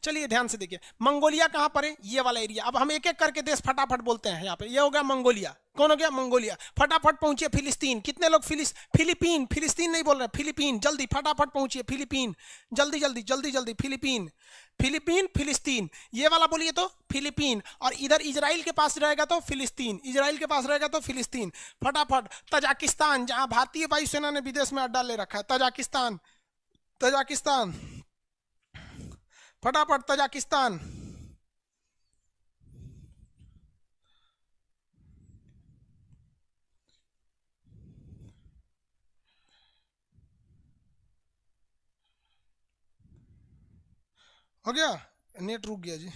चलिए ध्यान से देखिए, मंगोलिया कहां पर है, ये वाला एरिया। अब हम एक एक करके देश फटाफट बोलते हैं। यहाँ पे ये हो गया मंगोलिया, कौन हो गया, मंगोलिया। फटाफट पहुंचिए फिलिस्तीन, कितने लोग फिलिपीन, फिलिस्तीन नहीं बोल रहे, फिलिपीन, जल्दी फटाफट पहुंचिए फिलिपीन, जल्दी जल्दी जल्दी जल्दी, फिलिपीन, फिलिपीन, फिलिस्तीन, ये वाला बोलिए तो फिलिपीन। और इधर इजराइल के पास रहेगा तो फिलिस्तीन, इजराइल के पास रहेगा तो फिलिस्तीन। फटाफट तजाकिस्तान, जहां भारतीय वायुसेना ने विदेश में अड्डा ले रखा है, तजाकिस्तान, तजाकिस्तान, फटाफट तजाकिस्तान। हो गया, नेट रुक गया जी।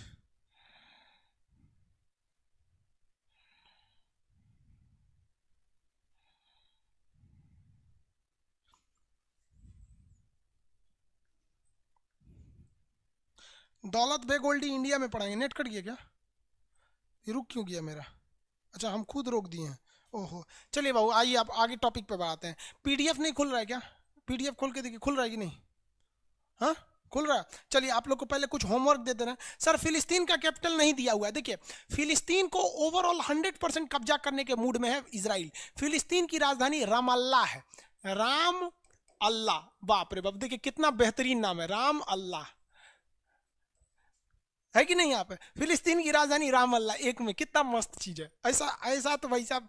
दौलत बेग ओल्डी इंडिया में पढ़ाएंगे, नेट कट गया क्या, ये रुक क्यों गया मेरा, अच्छा हम खुद रोक दिए हैं, ओहो। चलिए बाबू आइए आप आगे टॉपिक पे बढ़ाते हैं। पीडीएफ नहीं खुल रहा है क्या, पीडीएफ खोल के देखिए, खुल रहा है कि नहीं, हाँ खुल रहा है। चलिए आप लोग को पहले कुछ होमवर्क दे दे रहे हैं। सर फिलिस्तीन का कैपिटल नहीं दिया हुआ है, देखिए फिलिस्तीन को ओवरऑल 100% कब्जा करने के मूड में है इजराइल। फिलिस्तीन की राजधानी राम अल्लाह है, राम अल्लाह, बाप रे बाप, देखिए कितना बेहतरीन नाम है, राम अल्लाह, है कि नहीं। यहाँ पे फिलिस्तीन की राजधानी राम अल्लाह, एक में कितना मस्त चीज है। ऐसा ऐसा तो भाई साहब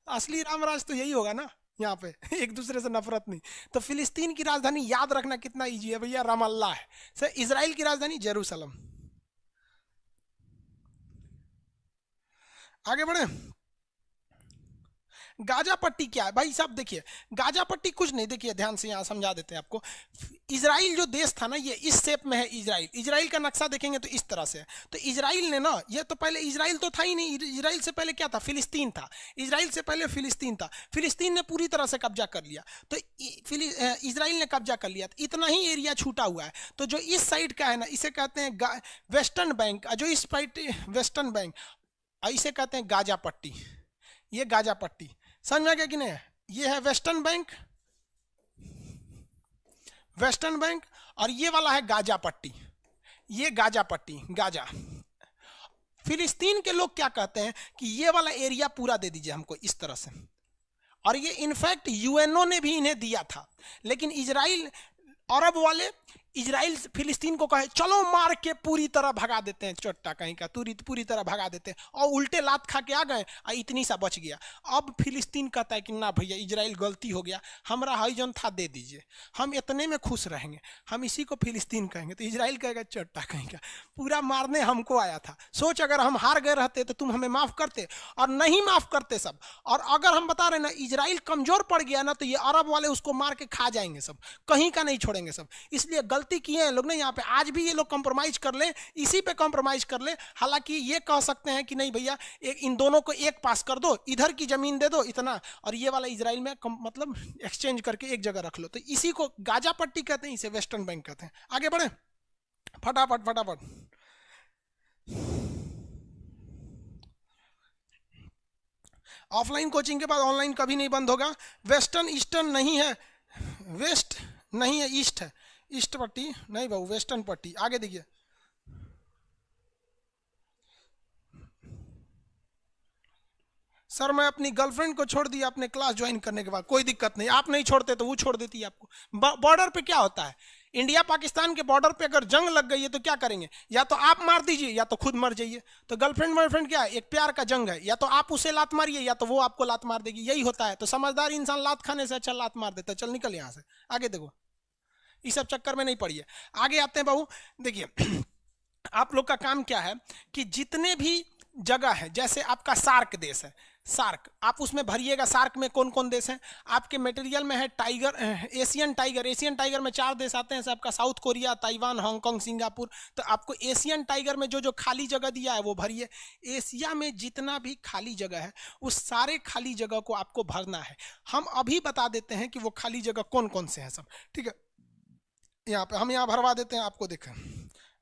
असली रामराज तो यही होगा ना, यहाँ पे एक दूसरे से नफरत नहीं। तो फिलिस्तीन की राजधानी याद रखना कितना इजी है भैया, राम अल्लाह है। सर इजराइल की राजधानी जेरूसलम। आगे बढ़े, गाजा पट्टी क्या है भाई साहब, देखिए गाजा पट्टी कुछ नहीं, देखिए ध्यान से यहाँ समझा देते हैं आपको। इजराइल जो देश था ना, ये इस शेप में है इजराइल, इजराइल का नक्शा देखेंगे तो इस तरह से है। तो इजराइल ने ना, ये तो पहले इजराइल तो था ही नहीं, इजराइल से पहले क्या था, फिलिस्तीन था। इजराइल से पहले फिलिस्तीन था, फिलिस्तीन ने पूरी तरह से कब्जा कर लिया। तो इजराइल ने कब्जा कर लिया, तो इतना ही एरिया छूटा हुआ है। तो जो इस साइड का है ना, इसे कहते हैं वेस्टर्न बैंक, जो इस साइड वेस्टर्न बैंक, इसे कहते हैं गाजा पट्टी। ये गाजा पट्टी समझ में आ गया कि नहीं, ये है वेस्टर्न बैंक, वेस्टर्न बैंक, और ये वाला है गाजा पट्टी, ये गाजा पट्टी, गाजा। फिलिस्तीन के लोग क्या कहते हैं कि ये वाला एरिया पूरा दे दीजिए हमको इस तरह से, और ये इनफैक्ट यूएनओ ने भी इन्हें दिया था। लेकिन इजराइल, अरब वाले इजराइल फिलिस्तीन को कहे चलो मार के पूरी तरह भगा देते हैं, चोट्टा कहीं का पूरी तरह भगा देते हैं, और उल्टे लात खा के आ गए, इतनी सा बच गया। अब फिलिस्तीन कहता है कि ना भैया इजराइल गलती हो गया, हमारा हाईजन था दे दीजिए, हम इतने में खुश रहेंगे, हम इसी को फिलिस्तीन कहेंगे। तो इजराइल कहेगा चोट्टा कहीं का, पूरा मारने हमको आया था, सोच अगर हम हार गए रहते तो तुम हमें माफ करते, और नहीं माफ करते सब। और अगर हम बता रहे ना इजराइल कमजोर पड़ गया ना, तो ये अरब वाले उसको मार के खा जाएंगे सब, कहीं का नहीं छोड़ेंगे सब। इसलिए गलती किए हैं लोग ना यहाँ पे, आज भी ये लोग कंप्रोमाइज कर ले, इसी पे कंप्रोमाइज कर ले। हालांकि ये कह सकते हैं कि नहीं भैया इन दोनों को एक पास कर दो, इधर की जमीन दे दो इतना, और ये वाला इजराइल में मतलब एक्सचेंज करके एक जगह रख लो। तो इसी को गाजा पट्टी कहते हैं, इसे वेस्टर्न बैंक कहते हैं। आगे बढ़े फटाफट फटाफट। ऑफलाइन कोचिंग के बाद ऑनलाइन कभी नहीं बंद होगा। वेस्टर्न ईस्टर्न नहीं है, वेस्ट नहीं है, ईस्ट है, ईस्ट पट्टी नहीं बाबू, वेस्टर्न पट्टी। आगे देखिए, सर मैं अपनी गर्लफ्रेंड को छोड़ दिया अपने क्लास ज्वाइन करने के बाद, कोई दिक्कत नहीं, आप नहीं छोड़ते तो वो छोड़ देती है आपको। बॉर्डर पे क्या होता है, इंडिया पाकिस्तान के बॉर्डर पे अगर जंग लग गई है तो क्या करेंगे, या तो आप मार दीजिए या तो खुद मर जाइए। तो गर्लफ्रेंड बॉयफ्रेंड क्या है, एक प्यार का जंग है, या तो आप उसे लात मारिए या तो वो आपको लात मार देगी, यही होता है। तो समझदार इंसान लात खाने से अच्छा लात मार देता है, चल निकल यहाँ से। आगे देखो, इस सब चक्कर में नहीं पड़िए। आगे आते हैं बाबू, देखिए आप लोग का काम क्या है कि जितने भी जगह है, जैसे आपका सार्क देश है, सार्क आप उसमें भरिएगा, सार्क में कौन कौन देश हैं। आपके मटेरियल में है tiger, Asian tiger, Asian tiger में 4 देश आते हैं आपका, south Korea, Taiwan, Hong Kong, Singapore. तो आपको एशियन टाइगर में जो जो खाली जगह दिया है वो भरिए। एशिया में जितना भी खाली जगह है उस सारे खाली जगह को आपको भरना है। हम अभी बता देते हैं कि वो खाली जगह कौन कौन से हैं सब, ठीक है। यहाँ पे हम यहाँ भरवा देते हैं आपको, देखें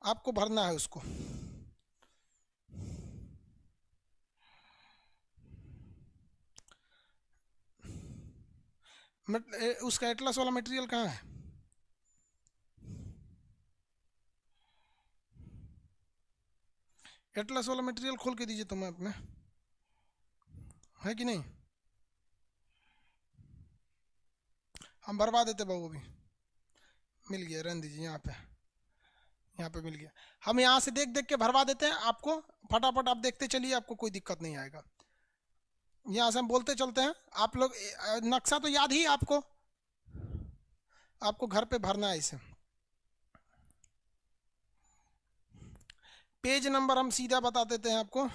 आपको भरना है उसको। उसका एटलस वाला मटेरियल कहाँ है, एटलस वाला मटेरियल खोल के दीजिए तो मैप में, है कि नहीं? हम भरवा देते बाबू, अभी मिल गया, रहने दीजिए, यहाँ पे मिल गया। हम यहाँ से देख देख के भरवा देते हैं आपको, फटाफट आप देखते चलिए, आपको कोई दिक्कत नहीं आएगा। यहाँ से हम बोलते चलते हैं, आप लोग नक्शा तो याद ही है आपको, आपको घर पे भरना है इसे। पेज नंबर हम सीधा बता देते हैं आपको,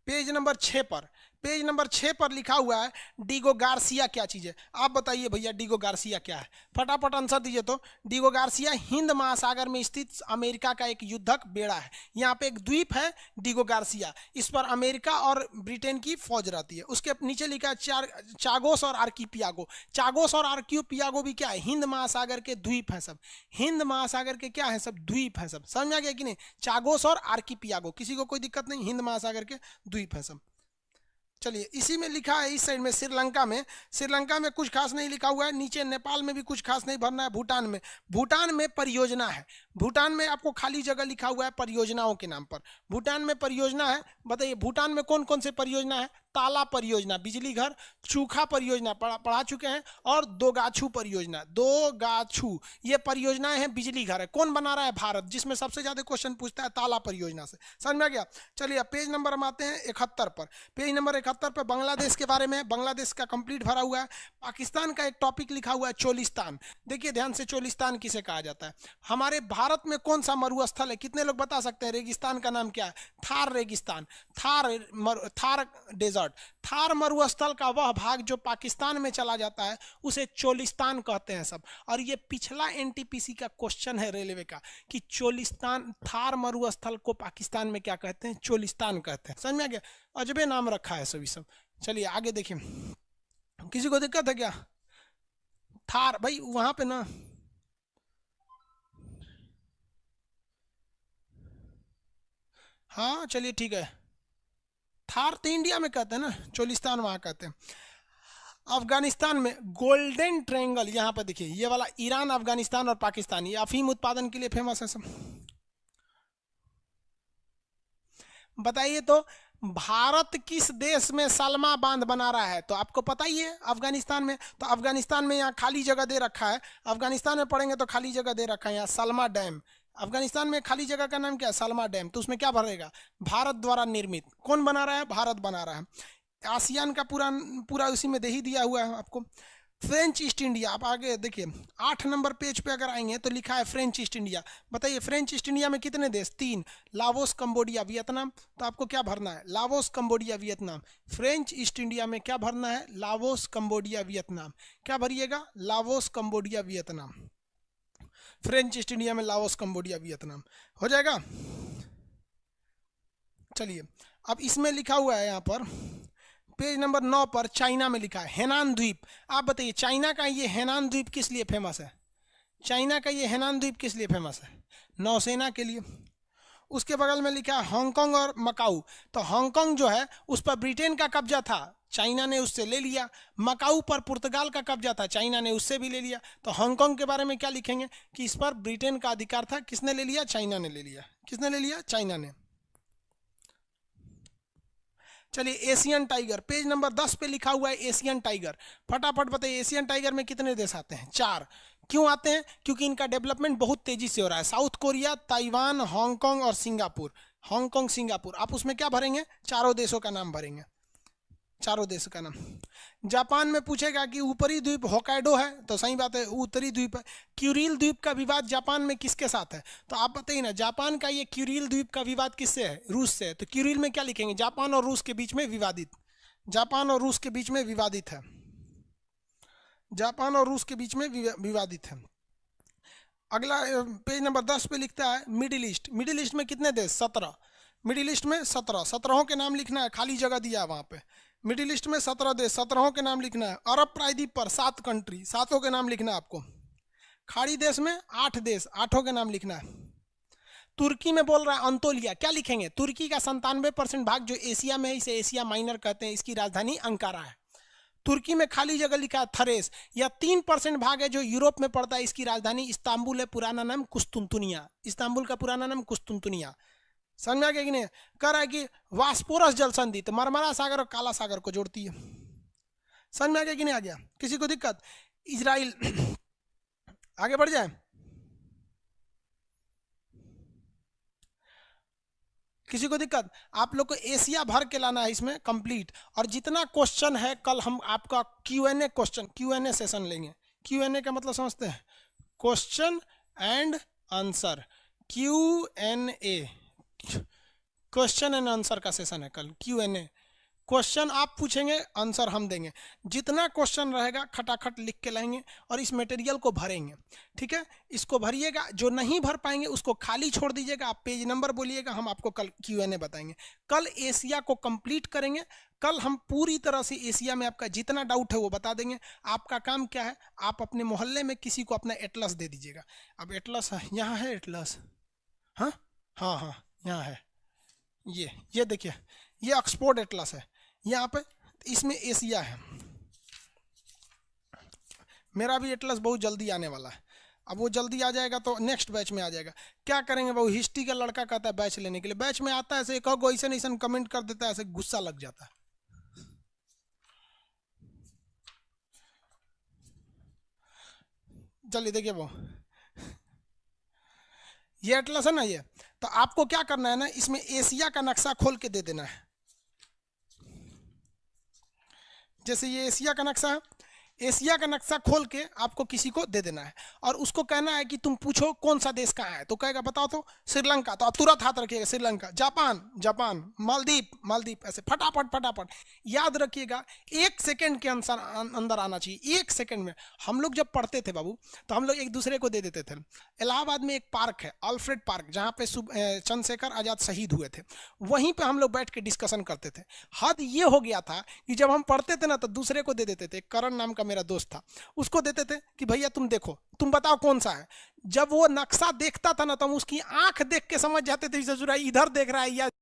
पेज नंबर 6 पर, पेज नंबर 6 पर लिखा हुआ है डीगो गार्सिया क्या चीज़ है। आप बताइए भैया डीगो गार्सिया क्या है, फटाफट आंसर दीजिए। तो डीगो गार्सिया हिंद महासागर में स्थित अमेरिका का एक युद्धक बेड़ा है। यहाँ पे एक द्वीप है डीगो गार्सिया, इस पर अमेरिका और ब्रिटेन की फौज रहती है। उसके नीचे लिखा है चागोस और आर्किपियागो। चागोस और आर्किपियागो भी क्या है, हिंद महासागर के द्वीप हैं सब, हिंद महासागर के क्या है सब, द्वीप हैं सब। समझ में आ गया कि नहीं? चागोस और आर्किपियागो, किसी को कोई दिक्कत नहीं, हिंद महासागर के द्वीप हैं सब। चलिए, इसी में लिखा है इस साइड में श्रीलंका में, श्रीलंका में कुछ खास नहीं लिखा हुआ है। नीचे नेपाल में भी कुछ खास नहीं भरना है। भूटान में, भूटान में परियोजना है, भूटान में आपको खाली जगह लिखा हुआ है परियोजनाओं के नाम पर। भूटान में परियोजना है, बताइए भूटान में कौन कौन से परियोजना है? ताला परियोजना, बिजली घर, चूखा परियोजना पढ़ा चुके हैं, और दोगाछू परियोजना, दोगाछू ये परियोजनाएं हैं, बिजली घर है। कौन बना रहा है? भारत, जिसमें सबसे ज्यादा क्वेश्चन पूछता है ताला परियोजना से। समझ में आ गया? चलिए अब पेज नंबर हम आते हैं 71 पर। पेज नंबर 71 पर बांग्लादेश के बारे में, बांग्लादेश का कंप्लीट भरा हुआ है। पाकिस्तान का एक टॉपिक लिखा हुआ है चोलिस्तान। देखिए ध्यान से, चोलिस्तान किसे कहा जाता है? हमारे भारत में कौन सा मरुस्थल है? कितने लोग बता सकते हैं? रेगिस्तान का नाम क्या है? थार रेगिस्तान, थार डेजर्ट। थार मरुस्थल का वह भाग जो पाकिस्तान में चला जाता है उसे चोलिस्तान कहते हैं सब। और ये पिछला एनटीपीसी का क्वेश्चन है रेलवे का, कि चोलिस्तान, थार मरुस्थल को पाकिस्तान में क्या कहते हैं? चोलिस्तान कहते हैं। समझ में आ गया? अजबे नाम रखा है सभी सब। चलिए आगे देखिए, किसी को दिक्कत है क्या? थार भाई वहां पे ना, हाँ चलिए ठीक है। थार तो इंडिया में कहते हैं ना, चोलिस्तान वहां कहते हैं। अफगानिस्तान में गोल्डन ट्रायंगल, यहाँ पर देखिए ये वाला, ईरान, अफगानिस्तान और पाकिस्तान, ये अफीम उत्पादन के लिए फेमस है सब। बताइए तो भारत किस देश में सलमा बांध बना रहा है? तो आपको पता ही है, अफगानिस्तान में। तो अफगानिस्तान में यहाँ खाली जगह दे रखा है, अफगानिस्तान में पढ़ेंगे तो खाली जगह दे रखा है यहाँ, सलमा डैम। अफगानिस्तान में खाली जगह का नाम क्या है? सलमा डैम। तो उसमें क्या भरेगा? भारत द्वारा निर्मित। कौन बना रहा है? भारत बना रहा है। आसियान का पूरा पूरा उसी में दे ही दिया हुआ है आपको। फ्रेंच ईस्ट इंडिया, आप आगे देखिए 8 नंबर पेज पे अगर आएंगे तो लिखा है फ्रेंच ईस्ट इंडिया। बताइए फ्रेंच ईस्ट इंडिया में कितने देश? 3, लाओस, कंबोडिया, वियतनाम। तो आपको क्या भरना है? Laos, Cambodia, Vietnam. French East India में क्या भरना है? Laos, Cambodia, Vietnam. क्या भरिएगा? Laos, Cambodia, Vietnam. French East India में लाओस, कंबोडिया, वियतनाम हो जाएगा। चलिए अब इसमें लिखा हुआ है यहाँ पर पेज नंबर 9 पर, चाइना में लिखा है हेनान द्वीप। आप बताइए चाइना का ये हेनान द्वीप किस लिए फेमस है? चाइना का ये हेनान द्वीप किस लिए फेमस है? नौसेना के लिए। उसके बगल में लिखा है हांगकांग और मकाऊ। तो हांगकांग जो है उस पर ब्रिटेन का कब्जा था, चाइना ने उससे ले लिया। मकाऊ पर पुर्तगाल का कब्जा था, चाइना ने उससे भी ले लिया। तो हांगकांग के बारे में क्या लिखेंगे? कि इस पर ब्रिटेन का अधिकार था, किसने ले लिया? चाइना ने ले लिया। किसने ले लिया? चाइना ने। चलिए एशियन टाइगर, पेज नंबर 10 पे लिखा हुआ है एशियन टाइगर। फटाफट बताइए एशियन टाइगर में कितने देश आते हैं? 4। क्यों आते हैं? क्योंकि इनका डेवलपमेंट बहुत तेजी से हो रहा है। साउथ कोरिया, ताइवान, हांगकांग और सिंगापुर। Hong Kong, Singapore. आप उसमें क्या भरेंगे? चारों देशों का नाम भरेंगे, चारों देशों का नाम। जापान में पूछेगा कि ऊपरी द्वीप होकाइडो है, तो सही बात है, उत्तरी द्वीप है। क्यूरिल द्वीप का विवाद जापान में किसके साथ है? तो आप बताइए ना, जापान का ये क्यूरिल द्वीप का विवाद किससे है? रूस से है। तो क्यूरिल में क्या लिखेंगे? जापान और रूस के बीच में विवादित। जापान और रूस के बीच में विवादित है, जापान और रूस के बीच में विवादित है। अगला पेज नंबर 10 पे लिखता है मिडिल ईस्ट। मिडिल ईस्ट में कितने देश? 17। मिडिल ईस्ट में 17, 17 के नाम लिखना है, खाली जगह दिया है वहां पे। मिडिल ईस्ट में 17 देश, 17 के नाम लिखना है। अरब प्रायद्वीप पर 7 कंट्री, 7 के नाम लिखना है आपको। खाड़ी देश में 8 देश, 8 के नाम लिखना है। तुर्की में बोल रहा है अंतोलिया, क्या लिखेंगे? तुर्की का 97% भाग जो एशिया में है, इसे एशिया माइनर कहते हैं, इसकी राजधानी अंकारा है। तुर्की में खाली जगह लिखा है थरेस। यह 3% भाग है जो यूरोप में पड़ता है। इसकी राजधानी इस्तांबुल है, पुराना नाम कुस्तुनतुनिया। इस्तांबुल का पुराना नाम कुस्तुनतुनिया। समझ में आ गया कि नहीं? कह रहा है कि वास्पोरस जल संधि तो मरमरा सागर और काला सागर को जोड़ती है। समझ में आ गया कि नहीं आ गया? किसी को दिक्कत? इजराइल आगे बढ़ जाए, किसी को दिक्कत? आप लोग को एशिया भर के लाना है इसमें कंप्लीट। और जितना क्वेश्चन है कल हम आपका Q&A क्वेश्चन Q&A सेशन लेंगे। Q&A का मतलब समझते हैं? Question and answer, Q&A, question and answer का सेशन है कल। Q&A, क्वेश्चन आप पूछेंगे, आंसर हम देंगे। जितना क्वेश्चन रहेगा खटाखट लिख के लाएंगे और इस मटेरियल को भरेंगे। ठीक है, इसको भरिएगा। जो नहीं भर पाएंगे उसको खाली छोड़ दीजिएगा। आप पेज नंबर बोलिएगा, हम आपको कल Q&A बताएंगे। कल एशिया को कंप्लीट करेंगे। कल हम पूरी तरह से एशिया में आपका जितना डाउट है वो बता देंगे। आपका काम क्या है, आप अपने मोहल्ले में किसी को अपना एटलस दे दीजिएगा। अब एटलस यहाँ है, एटलस, हाँ हाँ हाँ यहाँ है, ये देखिए, ये ऑक्सफोर्ड एटलस है यहाँ पे, इसमें एशिया है। मेरा भी एटलस बहुत जल्दी आने वाला है। अब वो जल्दी आ जाएगा तो नेक्स्ट बैच में आ जाएगा। क्या करेंगे बाबू, हिस्ट्री का लड़का कहता है बैच लेने के लिए, बैच में आता है ऐसे एक ऐसा कमेंट कर देता है, ऐसे गुस्सा लग जाता है। चलिए देखिए वो ये एटलस है ना, ये तो आपको क्या करना है ना, इसमें एशिया का नक्शा खोल के दे देना है। जैसे ये एशिया का नक्शा है, एशिया का नक्शा खोल के आपको किसी को दे देना है और उसको कहना है कि तुम पूछो कौन सा देश कहाँ है, तो कहेगा बताओ तो श्रीलंका, तो आप तुरंत हाथ रखिएगा श्रीलंका। Japan, Japan. मालदीप, मालदीप। ऐसे फटाफट फटाफट याद रखिएगा। 1 सेकंड के अंदर आना चाहिए, 1 सेकंड में। हम लोग जब पढ़ते थे बाबू तो हम लोग एक दूसरे को दे देते थे। इलाहाबाद में एक पार्क है, अल्फ्रेड पार्क, जहाँ पे चंद्रशेखर आजाद शहीद हुए थे, वहीं पे हम लोग बैठ के डिस्कशन करते थे। हद ये हो गया था कि जब हम पढ़ते थे ना तो दूसरे को दे देते थे। करण नाम का मेरा दोस्त था, उसको देते थे कि भैया तुम देखो, तुम बताओ कौन सा है। जब वो नक्शा देखता था ना तो हम उसकी आंख देख के समझ जाते थे इधर देख रहा है या